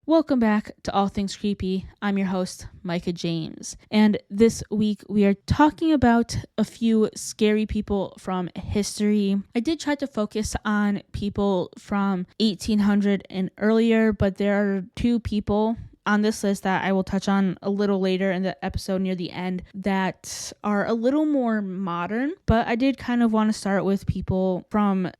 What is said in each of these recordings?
Welcome back to All Things Creepy. I'm your host, Micah James. And this week we are talking about a few scary people from history. I did try to focus on people from 1800 and earlier, but there are two people on this list that I will touch on a little later in the episode near the end that are a little more modern, but I did kind of want to start with people from,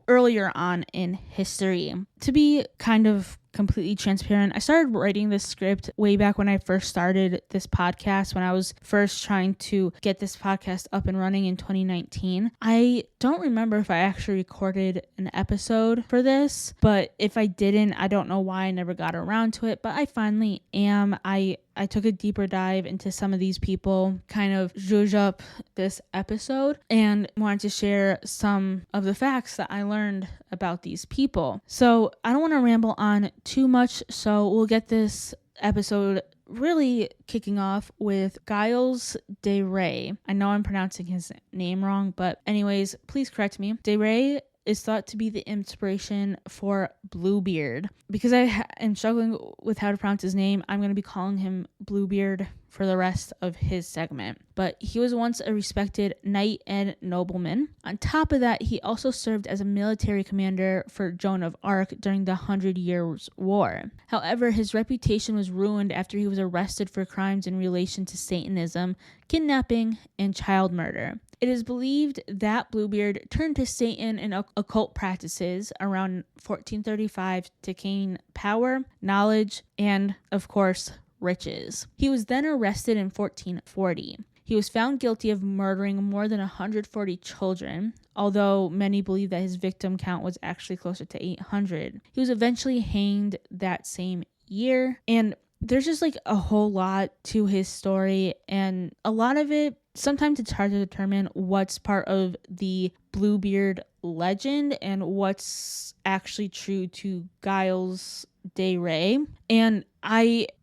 earlier on in history. To be kind of completely transparent, I started writing this script way back when I first started this podcast, when I was first trying to get this podcast up and running in 2019. I don't remember if I actually recorded an episode for this, but if I didn't, I don't know why I never got around to it, but I finally am. I took a deeper dive into some of these people, kind of zhuzh up this episode, and wanted to share some of the facts that I learned about these people. So I don't want to ramble on too much, so we'll get this episode really kicking off with Giles de Rais. I know I'm pronouncing his name wrong, but anyways, please correct me. De Rais is thought to be the inspiration for Bluebeard. Because I am struggling with how to pronounce his name, I'm going to be calling him Bluebeard for the rest of his segment. But he was once a respected knight and nobleman. On top of that, he also served as a military commander for Joan of Arc during the 100 Years' War. However, his reputation was ruined after he was arrested for crimes in relation to Satanism, kidnapping, and child murder. It is believed that Bluebeard turned to Satan and occult practices around 1435 to gain power, knowledge, and, of course, riches. He was then arrested in 1440. He was found guilty of murdering more than 140 children, although many believe that his victim count was actually closer to 800. He was eventually hanged that same year, and there's just a whole lot to his story, and a lot of it, sometimes it's hard to determine what's part of the Bluebeard legend and what's actually true to Giles de Rais. And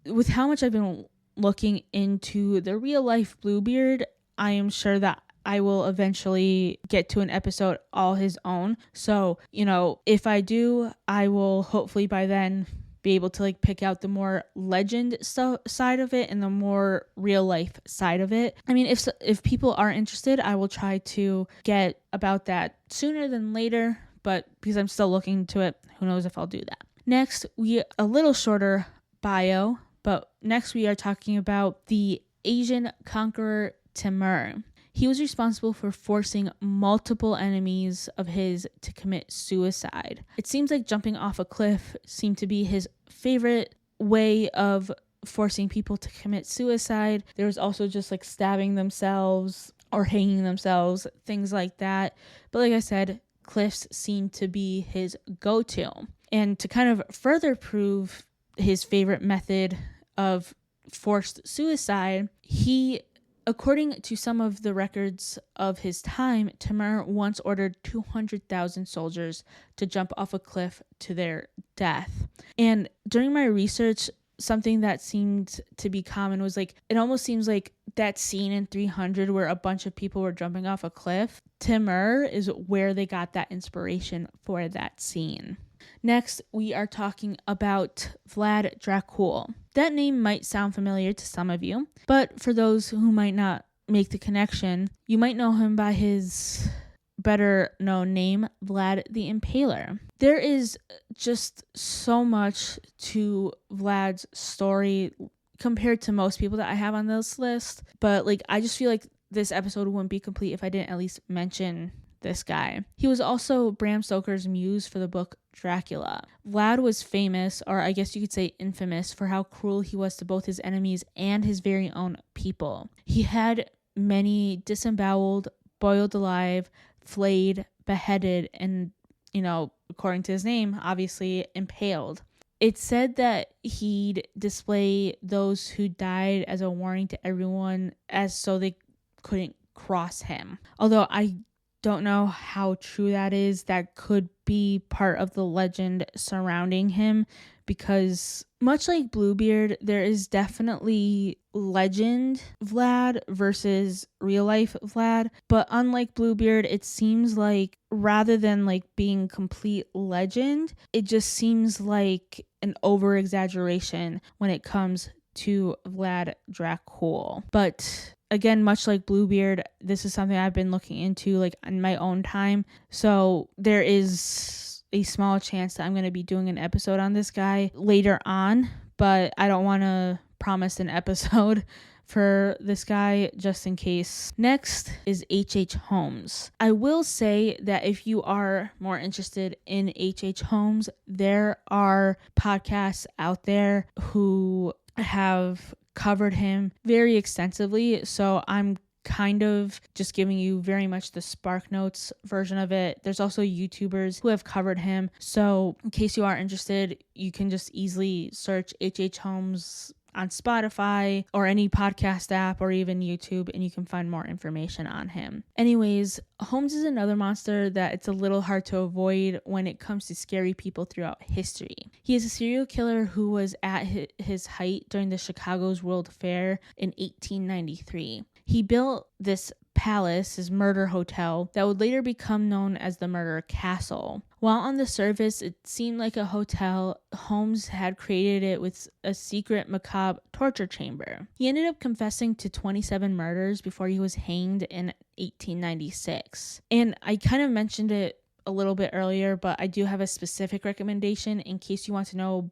with how much I've been looking into the real life Bluebeard, I am sure that I will eventually get to an episode all his own. So, if I do, I will hopefully by then be able to pick out the more legend side of it and the more real life side of it. I mean, if people are interested, I will try to get about that sooner than later, but because I'm still looking into it, who knows if I'll do that. Next, a little shorter bio, but next we are talking about the Asian conqueror Timur. He was responsible for forcing multiple enemies of his to commit suicide. It seems like jumping off a cliff seemed to be his favorite way of forcing people to commit suicide. There was also just stabbing themselves or hanging themselves, things like that. But like I said, cliffs seem to be his go-to. And to kind of further prove his favorite method of forced suicide, according to some of the records of his time, Timur once ordered 200,000 soldiers to jump off a cliff to their death. And during my research, something that seemed to be common was it almost seems like that scene in 300 where a bunch of people were jumping off a cliff. Timur is where they got that inspiration for that scene. Next, we are talking about Vlad Dracul. That name might sound familiar to some of you, but for those who might not make the connection, you might know him by his better known name, Vlad the Impaler. There is just so much to Vlad's story compared to most people that I have on this list, but I just feel like this episode wouldn't be complete if I didn't at least mention this guy. He was also Bram Stoker's muse for the book Dracula. Vlad was famous, or I guess you could say infamous, for how cruel he was to both his enemies and his very own people. He had many disemboweled, boiled alive, flayed, beheaded, and, according to his name, obviously impaled. It's said that he'd display those who died as a warning to everyone, as so they couldn't cross him. Although I don't know how true that is. That could be part of the legend surrounding him, because much like Bluebeard, there is definitely legend Vlad versus real life Vlad. But unlike Bluebeard, it seems like rather than being complete legend, it just seems like an over-exaggeration when it comes to Vlad Dracul. But again, much like Bluebeard, this is something I've been looking into like in my own time. So there is a small chance that I'm going to be doing an episode on this guy later on, but I don't want to promise an episode for this guy just in case. Next is H.H. Holmes. I will say that if you are more interested in H.H. Holmes, there are podcasts out there who have covered him very extensively. So I'm kind of just giving you very much the Spark Notes version of it. There's also YouTubers who have covered him. So in case you are interested, you can just easily search H.H. Holmes on Spotify or any podcast app or even YouTube, and you can find more information on him. Anyways, Holmes is another monster that it's a little hard to avoid when it comes to scary people throughout history. He is a serial killer who was at his height during the Chicago's World Fair in 1893. He built this palace, his murder hotel, that would later become known as the Murder Castle. While on the surface it seemed like a hotel, Holmes had created it with a secret macabre torture chamber. He ended up confessing to 27 murders before he was hanged in 1896. And I kind of mentioned it a little bit earlier, but I do have a specific recommendation in case you want to know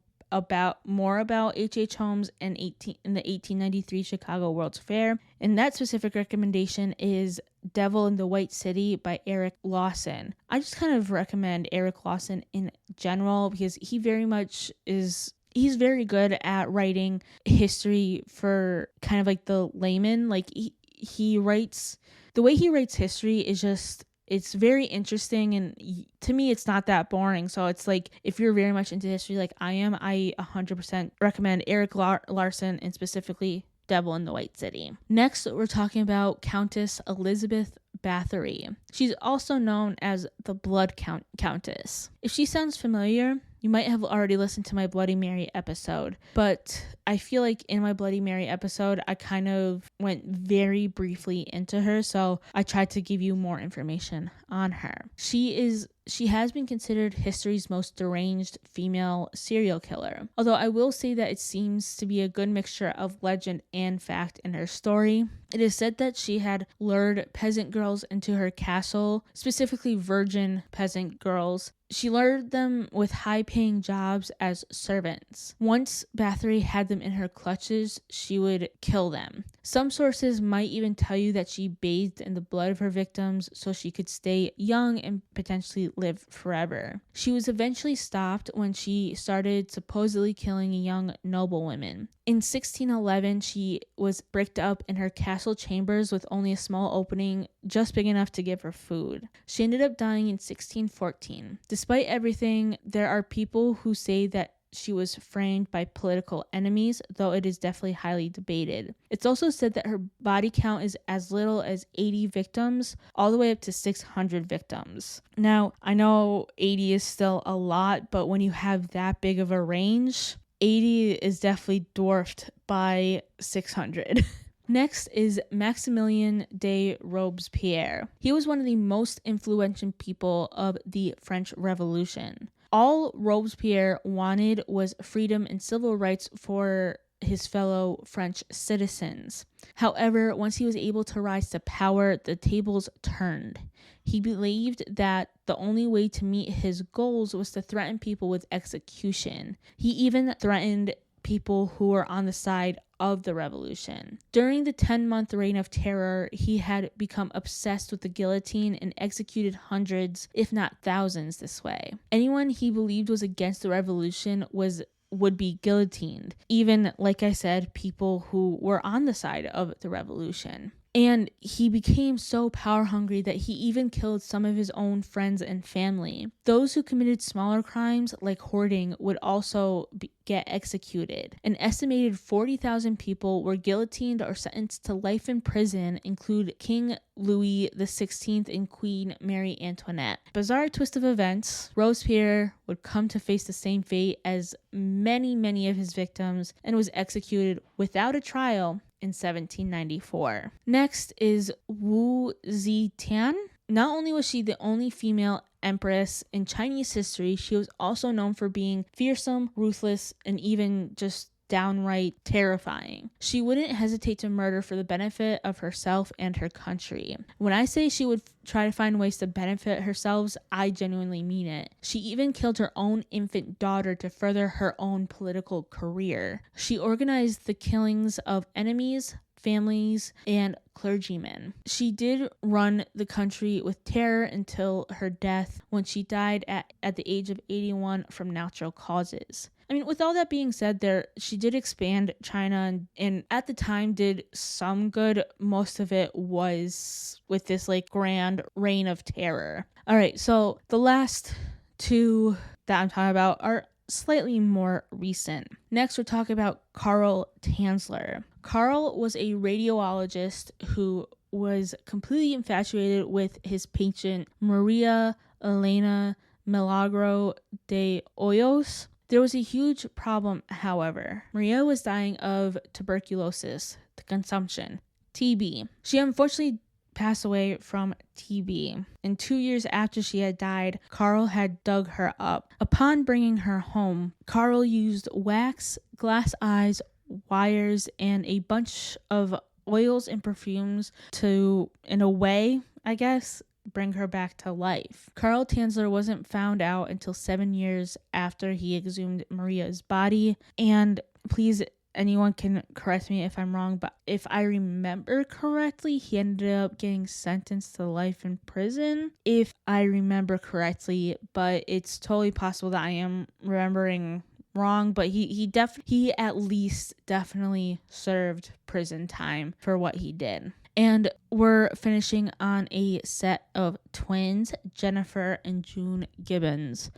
more about H.H. Holmes in the 1893 Chicago World's Fair. And that specific recommendation is Devil in the White City by Eric Lawson. I just kind of recommend Eric Lawson in general because he very much he's very good at writing history for kind of like the layman. Like he writes, the way he writes history is just, it's very interesting, and to me it's not that boring. So it's like, if you're very much into history like I am, I 100% recommend Eric Larson and specifically Devil in the White City. Next, we're talking about Countess Elizabeth Bathory. She's also known as the Blood Countess. If she sounds familiar, you might have already listened to my Bloody Mary episode, but I feel like in my Bloody Mary episode, I kind of went very briefly into her, so I tried to give you more information on her. She has been considered history's most deranged female serial killer, although I will say that it seems to be a good mixture of legend and fact in her story. It is said that she had lured peasant girls into her castle, specifically virgin peasant girls. She lured them with high-paying jobs as servants. Once Bathory had them in her clutches, she would kill them. Some sources might even tell you that she bathed in the blood of her victims so she could stay young and potentially live forever. She was eventually stopped when she started supposedly killing young noblewomen. In 1611, she was bricked up in her castle chambers with only a small opening just big enough to give her food. She ended up dying in 1614. Despite everything, there are people who say that she was framed by political enemies, though it is definitely highly debated. It's also said that her body count is as little as 80 victims, all the way up to 600 victims. Now, I know 80 is still a lot, but when you have that big of a range, 80 is definitely dwarfed by 600. Next is Maximilien de Robespierre. He was one of the most influential people of the French Revolution. All Robespierre wanted was freedom and civil rights for his fellow French citizens. However, once he was able to rise to power, the tables turned. He believed that the only way to meet his goals was to threaten people with execution. He even threatened people who were on the side of the revolution. During the 10-month reign of terror, he had become obsessed with the guillotine and executed hundreds, if not thousands, this way. Anyone he believed was against the revolution would be guillotined. Even, like I said, people who were on the side of the revolution. And he became so power hungry that he even killed some of his own friends and family. Those who committed smaller crimes like hoarding would also get executed. An estimated 40,000 people were guillotined or sentenced to life in prison, include King Louis XVI and Queen Marie Antoinette. Bizarre twist of events, Robespierre would come to face the same fate as many of his victims and was executed without a trial in 1794. Next is Wu Zetian. Not only was she the only female empress in Chinese history, she was also known for being fearsome, ruthless, and even just downright terrifying. She wouldn't hesitate to murder for the benefit of herself and her country. When I say she would try to find ways to benefit herself, I genuinely mean it. She even killed her own infant daughter to further her own political career. She organized the killings of enemies, families, and clergymen. She did run the country with terror until her death, when she died at the age of 81 from natural causes. I mean, with all that being said, she did expand China and at the time did some good. Most of it was with this like grand reign of terror. All right, so the last two that I'm talking about are slightly more recent. Next, we're talking about Karl Tanzler. Karl was a radiologist who was completely infatuated with his patient Maria Elena Milagro de Hoyos. There was a huge problem, however. Maria was dying of tuberculosis, the consumption, TB. She unfortunately passed away from TB. And 2 years after she had died, Karl had dug her up. Upon bringing her home, Karl used wax, glass eyes, wires, and a bunch of oils and perfumes to, in a way, I guess, bring her back to life. Karl Tanzler wasn't found out until 7 years after he exhumed Maria's body. And please, anyone can correct me if I'm wrong, but if I remember correctly, he ended up getting sentenced to life in prison, if I remember correctly, but it's totally possible that I am remembering wrong, but he at least definitely served prison time for what he did. And we're finishing on a set of twins, Jennifer and June Gibbons.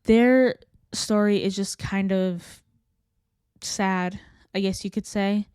Their story is just kind of sad, I guess you could say.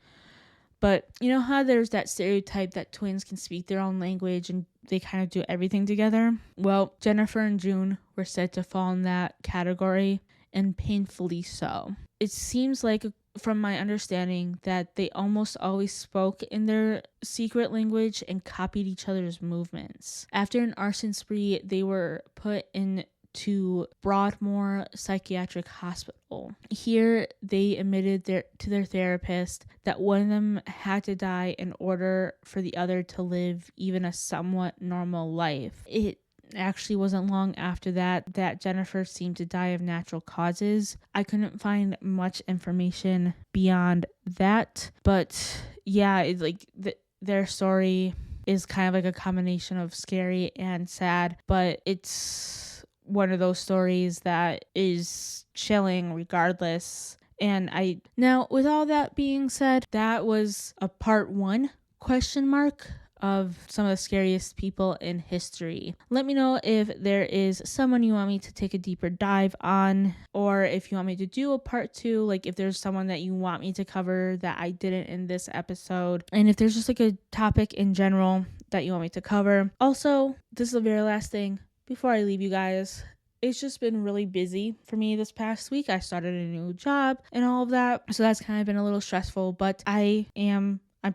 But you know how there's that stereotype that twins can speak their own language and they kind of do everything together? Well, Jennifer and June were said to fall in that category, and painfully so. It seems like, from my understanding, that they almost always spoke in their secret language and copied each other's movements. After an arson spree, they were put into Broadmoor Psychiatric Hospital. Here, they admitted to their therapist that one of them had to die in order for the other to live even a somewhat normal life. It actually wasn't long after that Jennifer seemed to die of natural causes. I couldn't find much information beyond that, but yeah, it's like their story is kind of like a combination of scary and sad, but it's one of those stories that is chilling regardless. And now with all that being said, that was a part 1 ? Of some of the scariest people in history. Let me know if there is someone you want me to take a deeper dive on, or if you want me to do a part 2, like if there's someone that you want me to cover that I didn't in this episode, and if there's just like a topic in general that you want me to cover. Also, this is the very last thing before I leave you guys. It's just been really busy for me this past week. I started a new job and all of that, so that's kind of been a little stressful, but I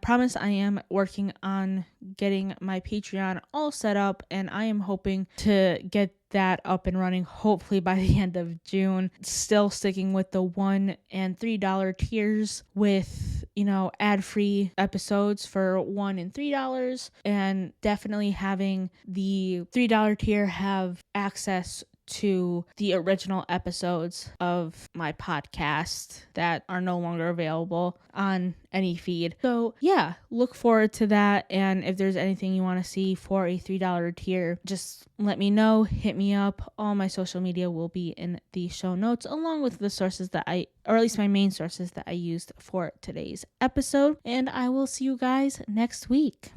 promise I am working on getting my Patreon all set up, and I am hoping to get that up and running hopefully by the end of June. Still sticking with the $1 and $3 tiers with, ad-free episodes for $1 and $3, and definitely having the $3 tier have access to the original episodes of my podcast that are no longer available on any feed. So yeah, look forward to that. And if there's anything you want to see for a $3 tier, just let me know, hit me up. All my social media will be in the show notes, along with the sources or at least my main sources that I used for today's episode. And I will see you guys next week.